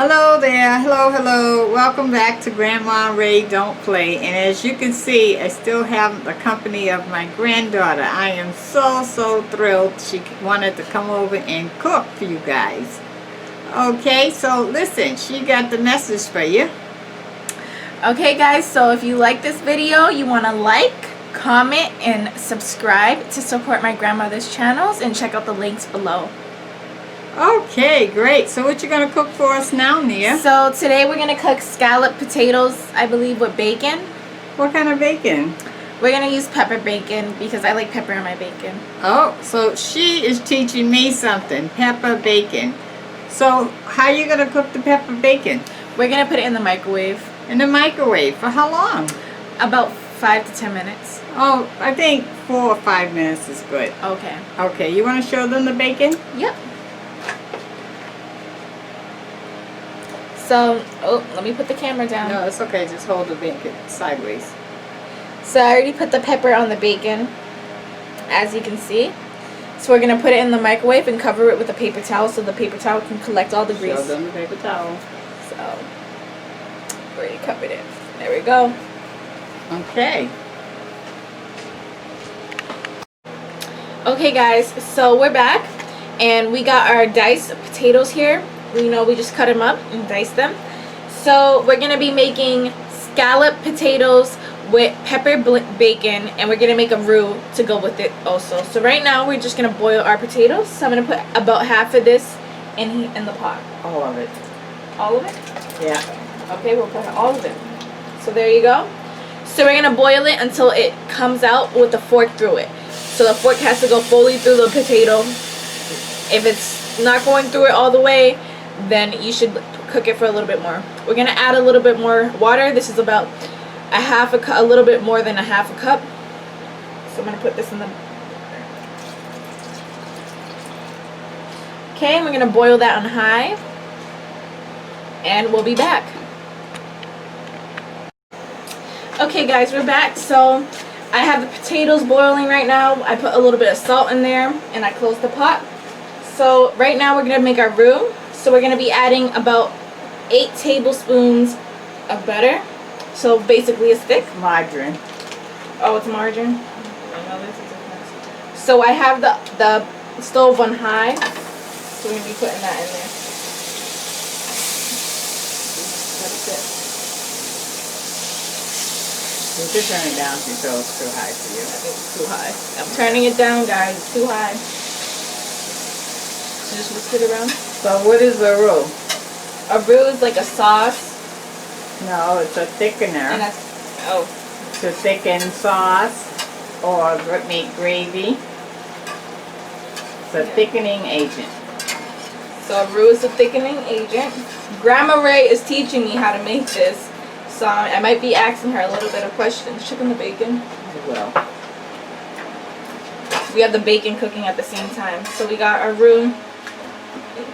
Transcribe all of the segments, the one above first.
Hello there, hello. Welcome back to Grandma Ray Don't Play. And as you can see, I still have the company of my granddaughter. I am so thrilled she wanted to come over and cook for you guys. Okay, so listen, she got the message for you. Okay guys, so if you like this video, you want to like, comment, and subscribe to support my grandmother's channels, and check out the links below. Okay, great. So what you going to cook for us now, Nia? So today we're going to cook scalloped potatoes, I believe, with bacon. What kind of bacon? We're going to use pepper bacon because I like pepper in my bacon. Oh, so she is teaching me something, pepper bacon. So how are you going to cook the pepper bacon? We're going to put it in the microwave. In the microwave. For how long? About 5 to 10 minutes. Oh, I think 4 or 5 minutes is good. Okay. Okay, you want to show them the bacon? Yep. So, let me put the camera down. No, it's okay. Just hold the bacon sideways. So I already put the pepper on the bacon, as you can see. So we're going to put it in the microwave and cover it with a paper towel so the paper towel can collect all the grease. Show them the paper towel. So, already covered it. There we go. Okay. Okay guys, so we're back and we got our diced potatoes here. We just cut them up and dice them. So we're going to be making scalloped potatoes with pepper bacon, and we're going to make a roux to go with it also. So right now we're just going to boil our potatoes. So I'm going to put about half of this in the pot. All of it. All of it? Yeah. Okay, we'll put all of it. So there you go. So we're going to boil it until it comes out with the fork through it. So the fork has to go fully through the potato. If it's not going through it all the way, then you should cook it for a little bit more. We're going to add a little bit more water. This is about a little bit more than a half a cup. So I'm going to put this in the... Okay, and we're going to boil that on high. And we'll be back. Okay guys, we're back. So I have the potatoes boiling right now. I put a little bit of salt in there and I closed the pot. So right now we're going to make our roux. So we're going to be adding about 8 tablespoons of butter. So basically it's thick. Margarine. Oh, it's margarine? I know this is different. So I have the stove on high. So we're going to be putting that in there. That's it. You should turn it down if you feel it's too high for you. I think it's too high. I'm turning it down, guys. It's too high. So just whisk it around. So what is a roux? A roux is like a sauce. No, it's a thickener. And that's, oh. To thicken sauce or meat gravy. It's a thickening agent. So a roux is a thickening agent. Grandma Ray is teaching me how to make this. So I might be asking her a little bit of questions. Chicken the bacon. Well. We have the bacon cooking at the same time. So we got our roux.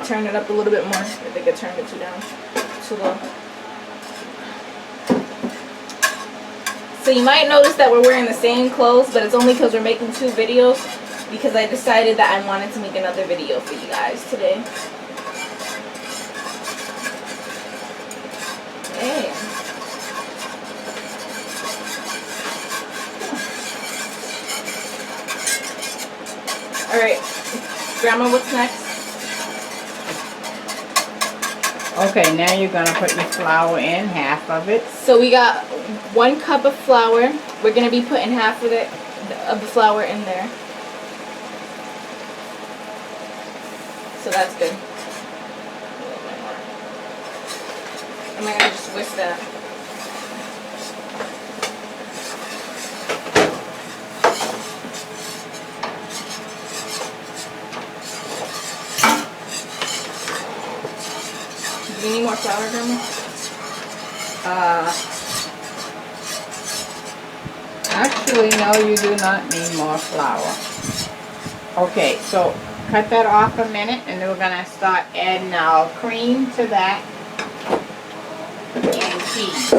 Turn it up a little bit more. I think I turned it too down. Too low. So you might notice that we're wearing the same clothes, but it's only because we're making 2 videos, because I decided that I wanted to make another video for you guys today. Okay. Alright, Grandma, what's next? Okay, now you're going to put your flour in, half of it. So we got 1 cup of flour. We're going to be putting half of the flour in there. So that's good. I'm going to just whisk that. Do you need more flour, Grandma? Actually, no, you do not need more flour. Okay, so cut that off a minute, and then we're going to start adding our cream to that and cheese.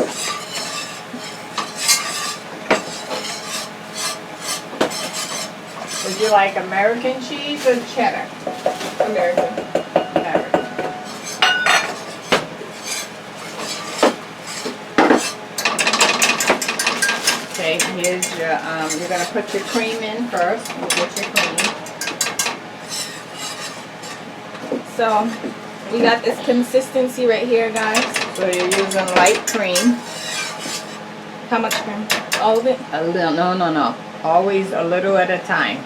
Would you like American cheese or cheddar? American. American. is your, you're going to put your cream in first. You get your cream. So we got this consistency right here, guys. So you're using light cream. How much cream? All of it? A little, no. Always a little at a time.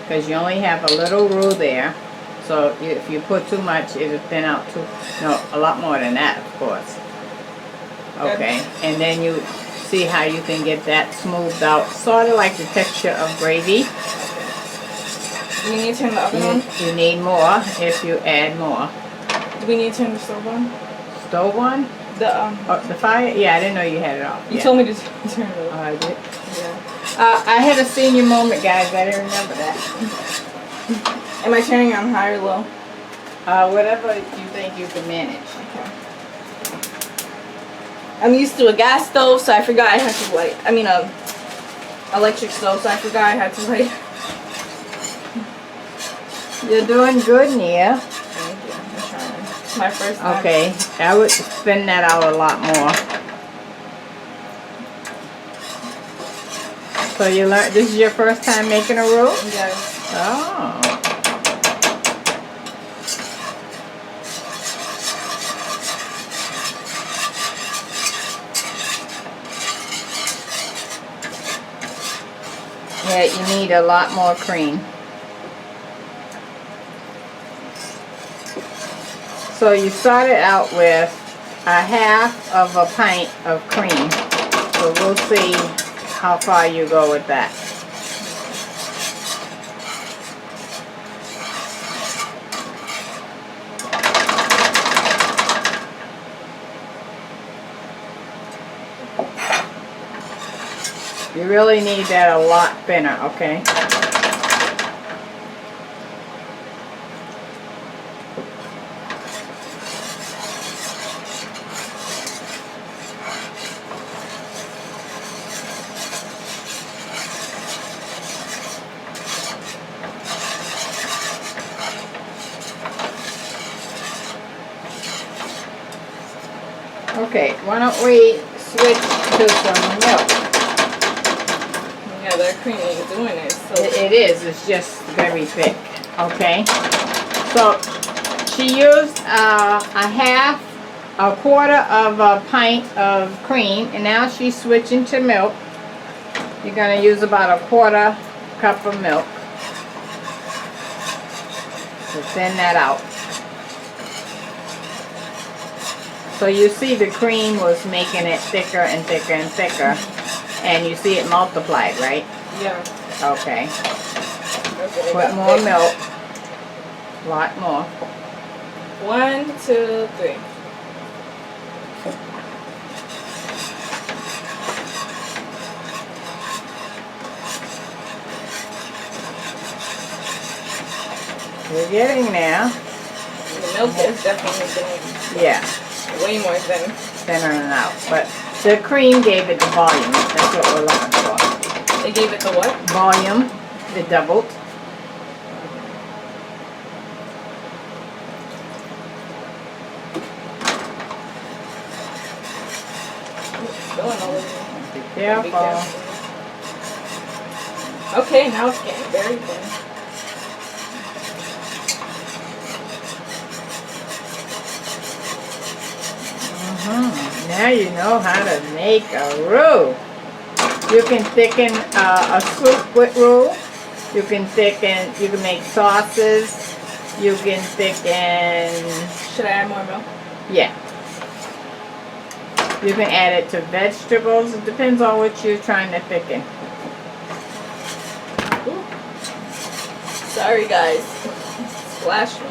Because you only have a little roux there. So if you put too much, it'll thin out too. No, a lot more than that, of course. Okay. And then you see how you can get that smoothed out. Sort of like the texture of gravy. Do we need to turn the oven on? You need more if you add more. Do we need to turn the stove on? Stove on? The the fire? Yeah, I didn't know you had it off. You told me to turn it Oh, on. I did? Yeah. I had a senior moment, guys. I didn't remember that. Am I turning it on high or low? Whatever you think you can manage. Okay. I'm used to a gas stove, so I forgot I had to light. I mean, a electric stove, so I forgot I had to light. You're doing good, Nia. Thank you. I'm trying. It's my first time. Okay, I would spin that out a lot more. So you learned, this is your first time making a roux? Yes. Oh. Yeah, you need a lot more cream. So you started out with a half of a pint of cream. So we'll see how far you go with that. You really need that a lot thinner, okay? Okay, why don't we switch to some milk? Yeah, that cream ain't doing it. So It is, it's just very thick, okay? So she used a quarter of a pint of cream, and now she's switching to milk. You're going to use about a quarter cup of milk to thin that out. So you see the cream was making it thicker and thicker and thicker, and you see it multiplied, right? yeah. Okay. Okay. Put more milk. A lot more. 1, 2, 3. We're getting there. The milk is definitely thinning. Yeah, Way more thin. thinning out. But the cream gave it the volume. That's what we're looking for. They gave it the what? Volume. It doubled. It's going all over. Be Be careful. careful. Okay, now it's getting very thin. Now you know how to make a roux. You can thicken a soup with roux. You can make sauces. You can thicken, Should I add more milk? yeah. You can add it to vegetables. It depends on what you're trying to thicken. Ooh. Sorry, guys. Splash me.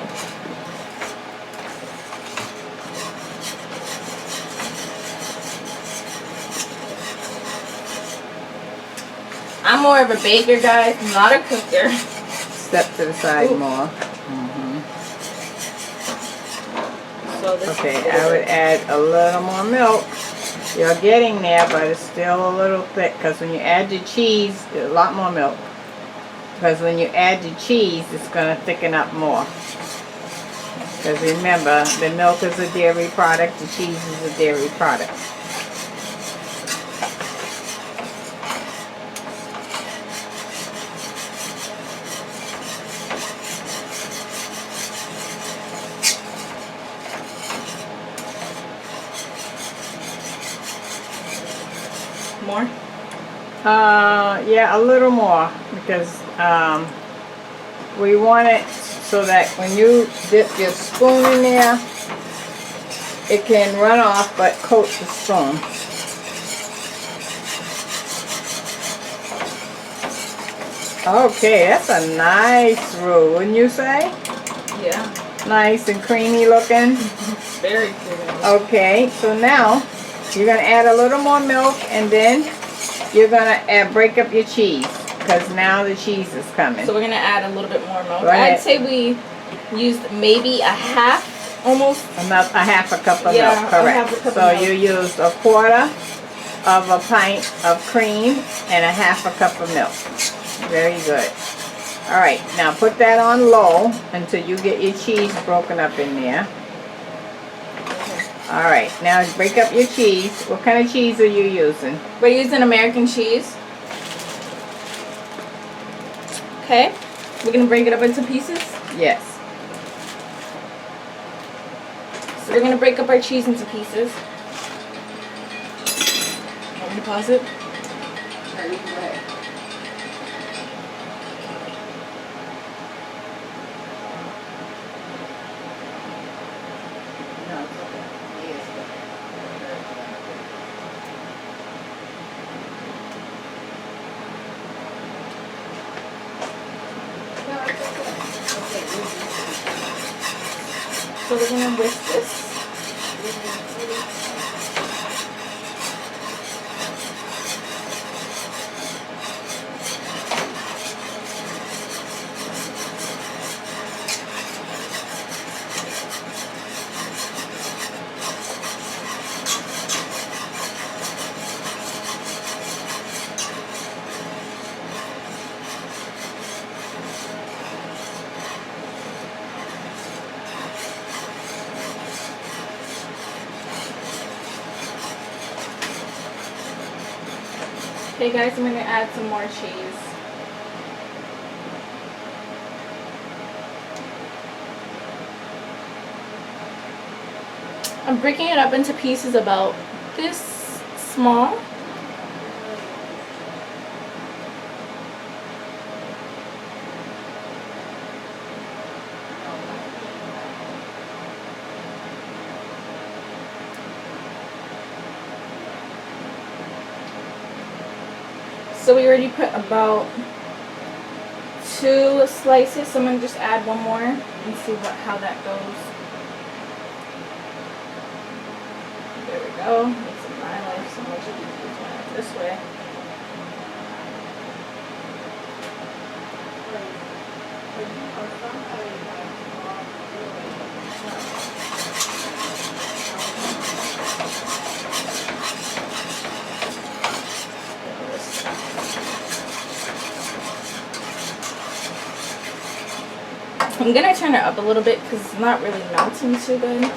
I'm more of a baker, guys, not a cooker. Step to the side Ooh. more. So this Okay, is I would add a little more milk. You're getting there, but it's still a little thick because when you add the cheese, a lot more milk. Because when you add the cheese, it's going to thicken up more. Because remember, the milk is a dairy product, the cheese is a dairy product. More? Yeah, a little more because we want it so that when you dip your spoon in there, it can run off but coat the spoon. Okay, that's a nice roux, wouldn't you say? Yeah. Nice and creamy looking. Very creamy. Okay, so now you're going to add a little more milk and then you're going to break up your cheese because now the cheese is coming. So we're going to add a little bit more milk. Go ahead. I'd say we used maybe a half, almost. A half a cup of Yeah, milk, correct. a half a cup So of milk. you used a quarter of a pint of cream and a half a cup of milk. Very good. All right, now put that on low until you get your cheese broken up in there. All right, now break up your cheese. What kind of cheese are you using? We're using American cheese. Okay, we're gonna break it up into pieces. Yes. So we're gonna break up our cheese into pieces. Want me to pause it? Sure, you can go ahead. No, it's okay. Yes, So we're gonna whisk this. Okay guys, I'm gonna add some more cheese. I'm breaking it up into pieces about this small. So we already put about 2 slices, so I'm going to just add one more and see how that goes. There we go. Makes my life so much easier this way. I'm gonna turn it up a little bit because it's not really melting too good.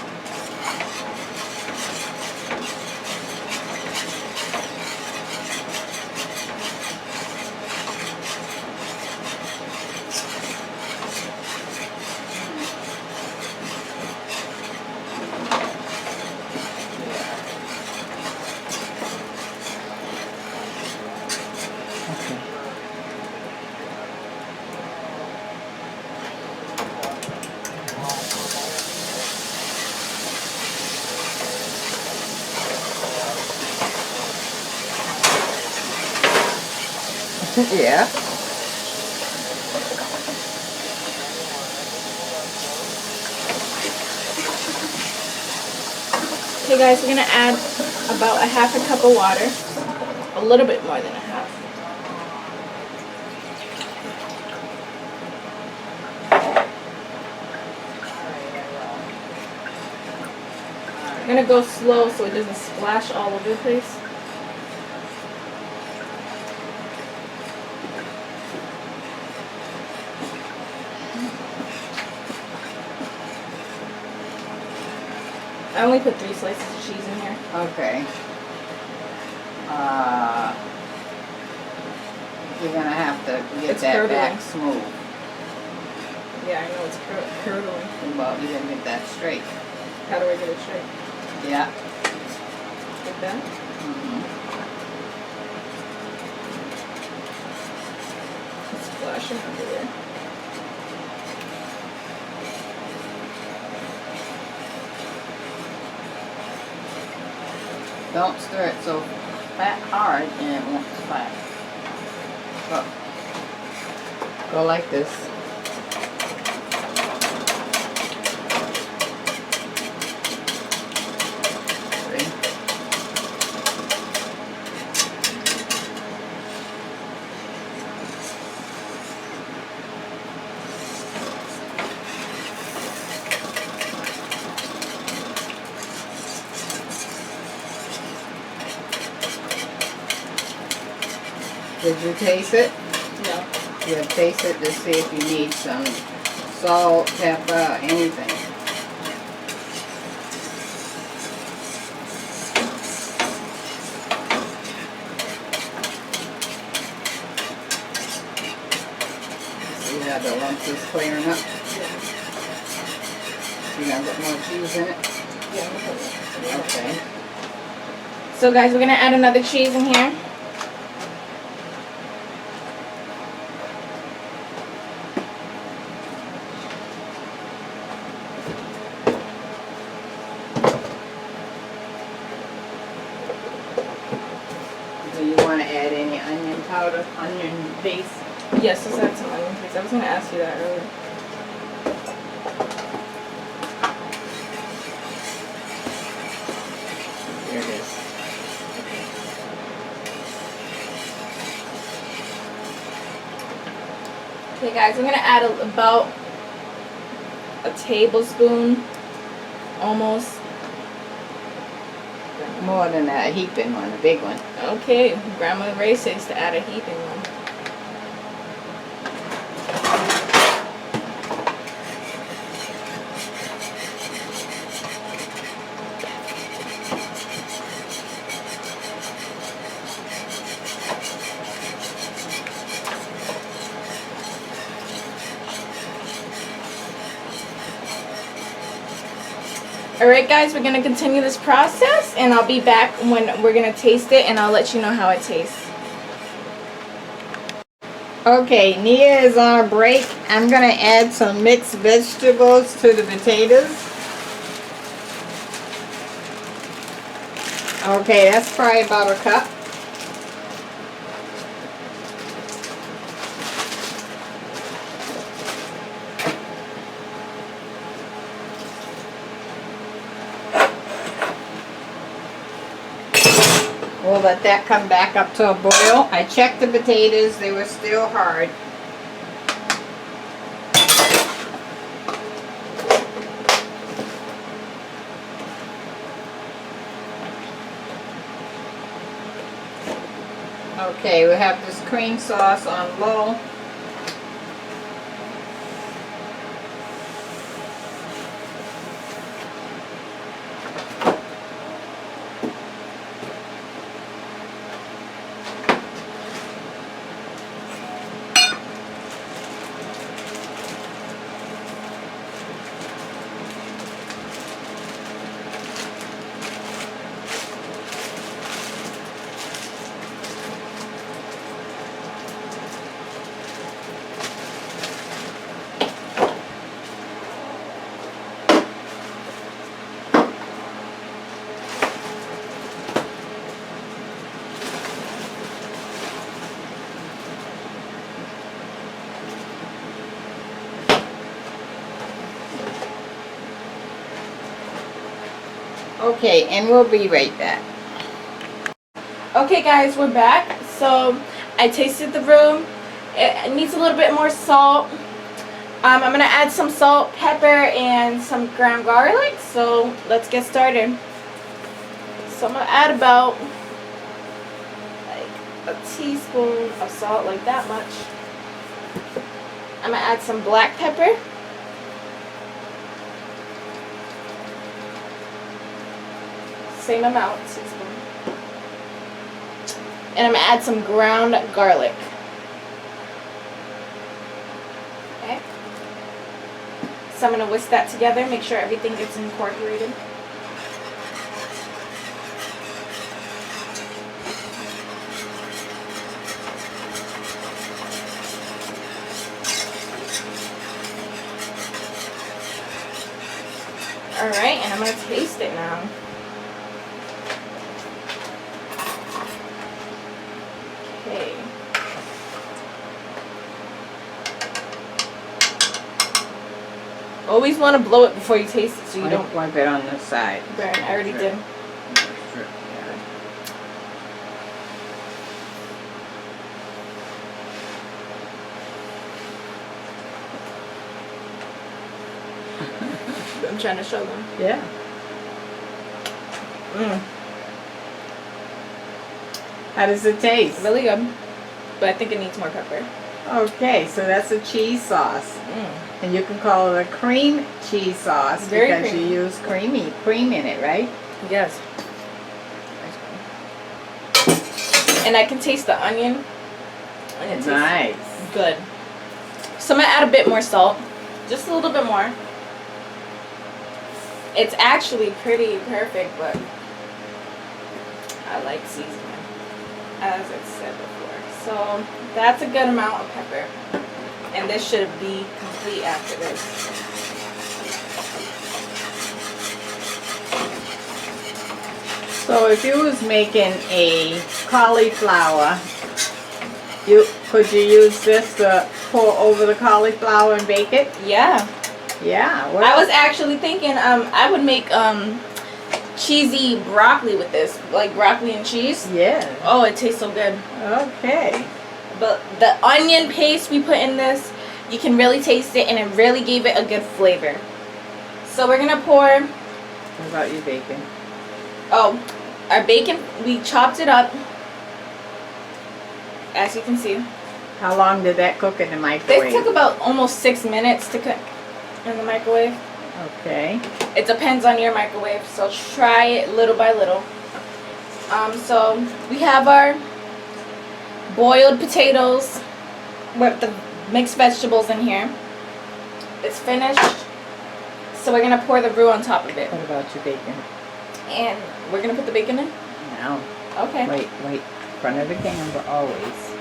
Yeah. Okay guys, we're gonna add about a half a cup of water. A little bit more than a half. I'm gonna go slow so it doesn't splash all over the place. I only put 3 slices of cheese in here. Okay. You're gonna have to get It's that curdling. back smooth. Yeah, I know it's curdling. Well, you're gonna get that straight. How do I get it straight? Yeah. Like that? Mm-hmm. washing under there. Don't stir it so fat hard and it won't splat. Go like this. See? Did you taste it? No. You taste it to see if you need some salt, pepper, anything. See how the lumps is clearing up? Yeah. You gotta put more cheese in it? Yeah. Okay. So guys, we're gonna add another cheese in here. Do you want to add any onion powder, onion paste? Yes, let's add some onion paste. I was gonna ask you that earlier. Here it is. Okay guys, I'm gonna add about a tablespoon, almost. More than that, a heaping one, a big one. Okay, Grandma Ray says to add a heaping one. Alright guys, we're going to continue this process and I'll be back when we're going to taste it and I'll let you know how it tastes. Okay, Nia is on a break. I'm going to add some mixed vegetables to the potatoes. Okay, that's probably about a cup. We'll let that come back up to a boil. I checked the potatoes, they were still hard. Okay, we have this cream sauce on low. Okay, and we'll be right back. Okay guys, we're back. So I tasted the roux. It needs a little bit more salt. I'm going to add some salt, pepper, and some ground garlic. So let's get started. So I'm going to add about like a teaspoon of salt, like that much. I'm going to add some black pepper. Same amount, teaspoon. And I'm going to add some ground garlic. Okay. So I'm going to whisk that together, make sure everything gets incorporated. Alright, and I'm going to taste it now. Okay. Always want to blow it before you taste it so you don't wipe it on the side. burn. I already did. I'm trying to show them. Yeah. How does it taste? Really good. But I think it needs more pepper. Okay, so that's a cheese sauce. And you can call it a cream cheese sauce because you use cream in it, right? Yes. And I can taste the onion. And it tastes nice. Good. So I'm going to add a bit more salt. Just a little bit more. It's actually pretty perfect, but I like seasoning, as I said before. So that's a good amount of pepper. And this should be complete after this. So if you was making a cauliflower, could you use this to pour over the cauliflower and bake it? Yeah. Yeah. Well, I was actually thinking I would make cheesy broccoli with this, like broccoli and cheese. Yeah. Oh, it tastes so good. Okay. But the onion paste we put in this, you can really taste it, and it really gave it a good flavor. So we're gonna pour. What about your bacon? Oh, our bacon, we chopped it up, as you can see. How long did that cook in the microwave? This took about almost 6 minutes to cook in the microwave. Okay. It depends on your microwave, so try it little by little. So we have our boiled potatoes with the mixed vegetables in here. It's finished. So we're gonna pour the roux on top of it. What about your bacon? And we're gonna put the bacon in? No. Okay. Wait. Front of the camera always.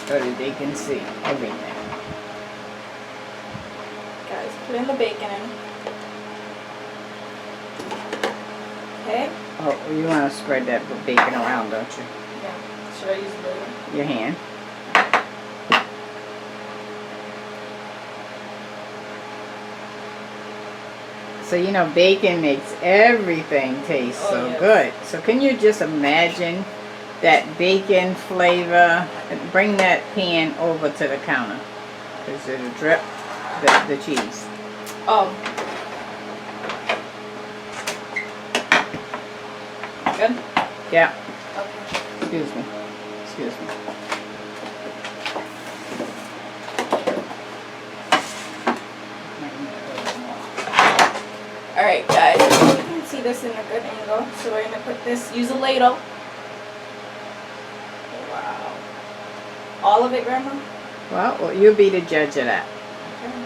So that they can see everything. Guys, put in the bacon in. Okay. Oh, you want to spread that bacon around, don't you? Yeah. Should I use the blade? Your hand. So, you know, bacon makes everything taste so good. So can you just imagine that bacon flavor? Bring that pan over to the counter. Because it'll drip the cheese. Oh. Good? Yeah. Okay. Excuse me. Alright guys, you can see this in a good angle. So we're going to put this, use a ladle. Wow. All of it, Grandma? Well, you'll be the judge of that. Okay.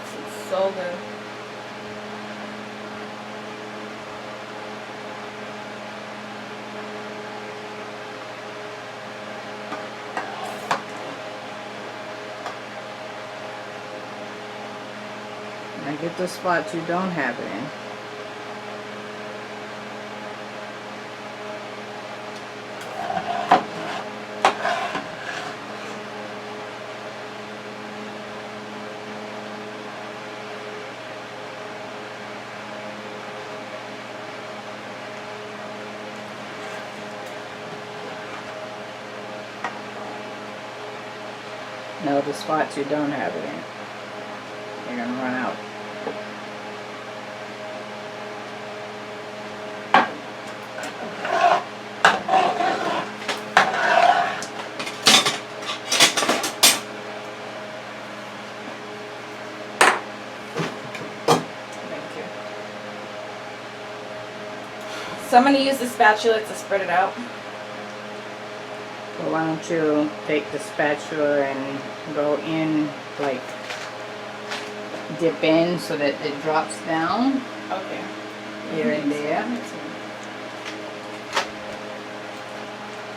This is so good. Now get the spot you don't have it in. No, the spots you don't have it in. You're gonna run out. So I'm going to use the spatula to spread it out. Well, why don't you take the spatula and go in, like, dip in so that it drops down. Okay. Here and there.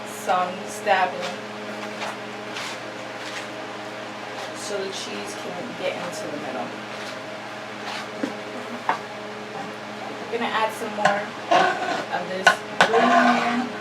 So I'm stabbing. so the cheese can get into the middle. I'm gonna add some more of this glue in here.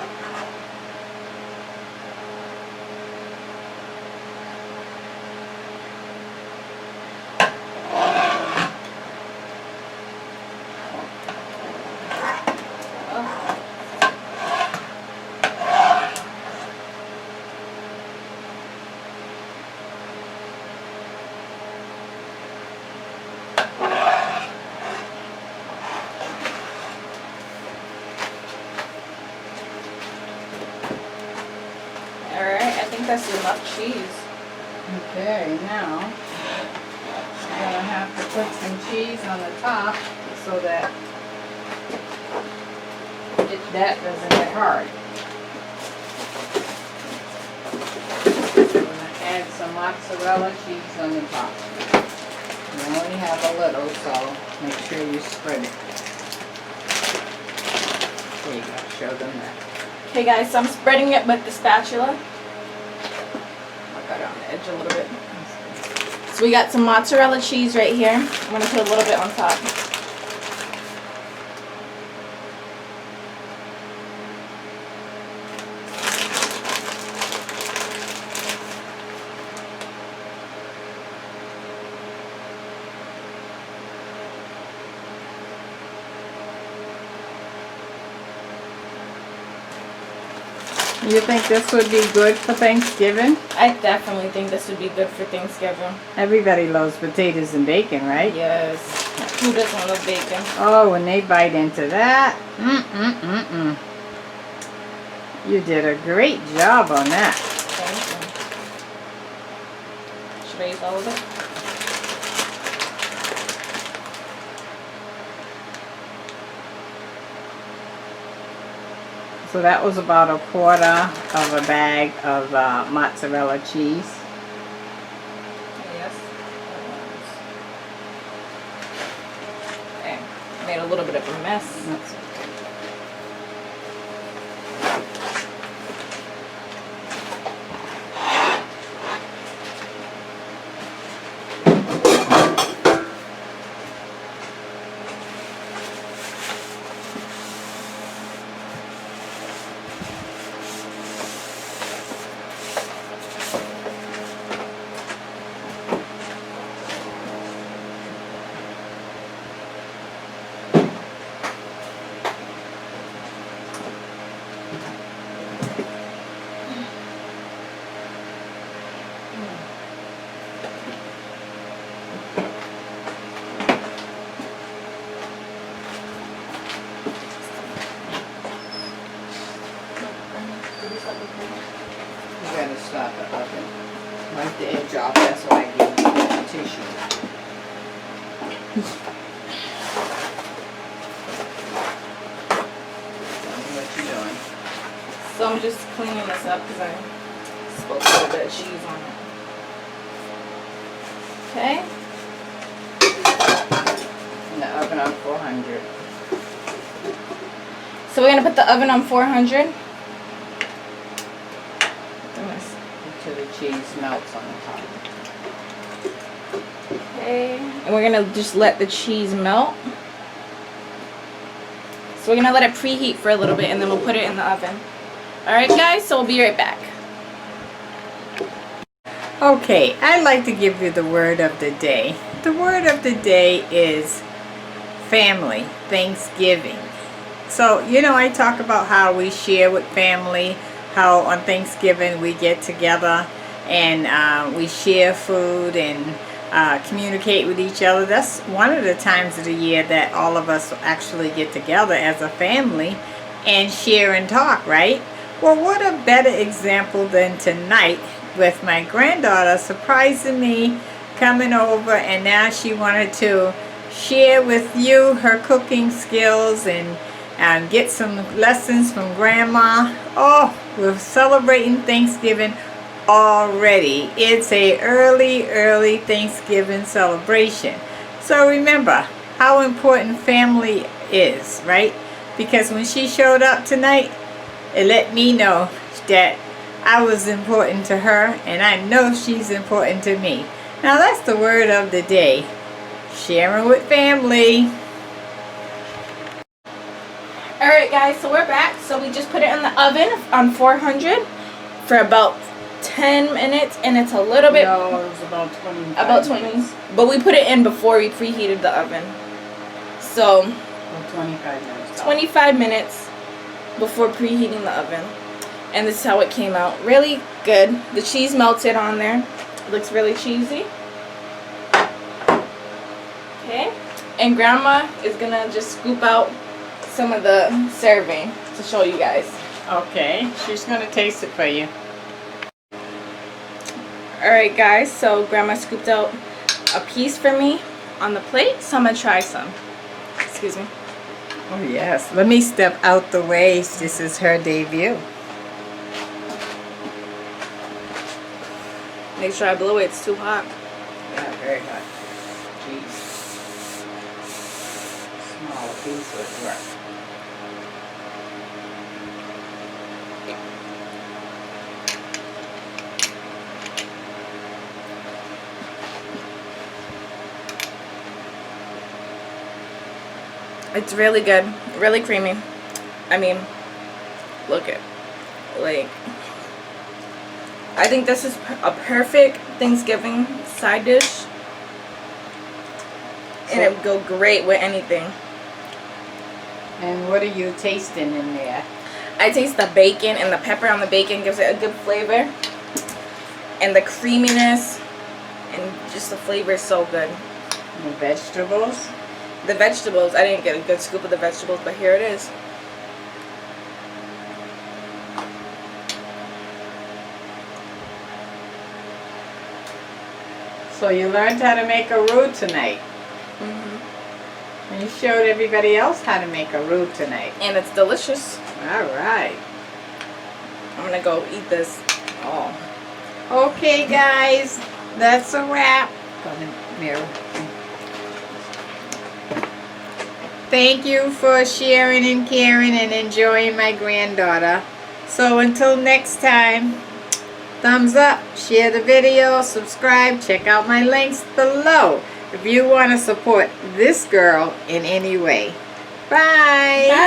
That's enough cheese. Okay, now I'm gonna have to put some cheese on the top so that that doesn't get hard. I'm gonna add some mozzarella cheese on the top. You only have a little, so make sure you spread it. There you go, show them that. Okay guys, so I'm spreading it with the spatula. Got it on the edge a little bit. So we got some mozzarella cheese right here. I'm going to put a little bit on top. You think this would be good for Thanksgiving? I definitely think this would be good for Thanksgiving. Everybody loves potatoes and bacon, right? Yes. Who doesn't love bacon? Oh, when they bite into that, you did a great job on that. Thank you. Should I use all of it? So that was about a quarter of a bag of mozzarella cheese. Yes. Okay. Made a little bit of a mess. That's okay. You gotta stop the oven. Wipe the edge off, that's why I give you the tissue. Tell me what you're doing. So I'm just cleaning this up because I spilled a little bit of cheese on it. Okay. In the oven on 400. So we're going to put the oven on 400. Until the cheese melts on the top. Okay. And we're going to just let the cheese melt. So we're going to let it preheat for a little bit and then we'll put it in the oven. Alright guys, so we'll be right back. Okay, I'd like to give you the word of the day. The word of the day is family, Thanksgiving. So, you know, I talk about how we share with family, how on Thanksgiving we get together and we share food and communicate with each other. That's one of the times of the year that all of us actually get together as a family and share and talk, right? Well, what a better example than tonight with my granddaughter surprising me, coming over, and now she wanted to share with you her cooking skills and get some lessons from Grandma. Oh, we're celebrating Thanksgiving already. It's a early Thanksgiving celebration. So remember how important family is, right? Because when she showed up tonight, it let me know that I was important to her, and I know she's important to me. Now that's the word of the day. Sharing with family. Alright guys, so we're back. So we just put it in the oven on 400 for about 10 minutes, and it's a little bit... No, it was about 20. About 20. But we put it in before we preheated the oven. So... Well, 25 minutes. 25 minutes before preheating the oven. And this is how it came out. Really good. The cheese melted on there. It looks really cheesy. Okay. And Grandma is going to just scoop out some of the serving to show you guys. Okay, she's going to taste it for you. Alright guys, so Grandma scooped out a piece for me on the plate, so I'm going to try some. Excuse me. Oh yes, let me step out the way. This is her debut. Make sure I blow it, it's too hot. Yeah, very hot. Jeez. Small piece would work. It's really good, really creamy. I mean, look at, like, I think this is a perfect Thanksgiving side dish, and it would go great with anything. And what are you tasting in there? I taste the bacon, and the pepper on the bacon gives it a good flavor, and the creaminess, and just the flavor is so good. The vegetables? The vegetables, I didn't get a good scoop of the vegetables, but here it is. So you learned how to make a roux tonight. And you showed everybody else how to make a roux tonight. And it's delicious. Alright. I'm gonna go eat this. Oh. Okay guys, that's a wrap. Go in the mirror. Thank you for sharing and caring and enjoying my granddaughter. So until next time, thumbs up, share the video, subscribe, check out my links below if you want to support this girl in any way. Bye. Bye.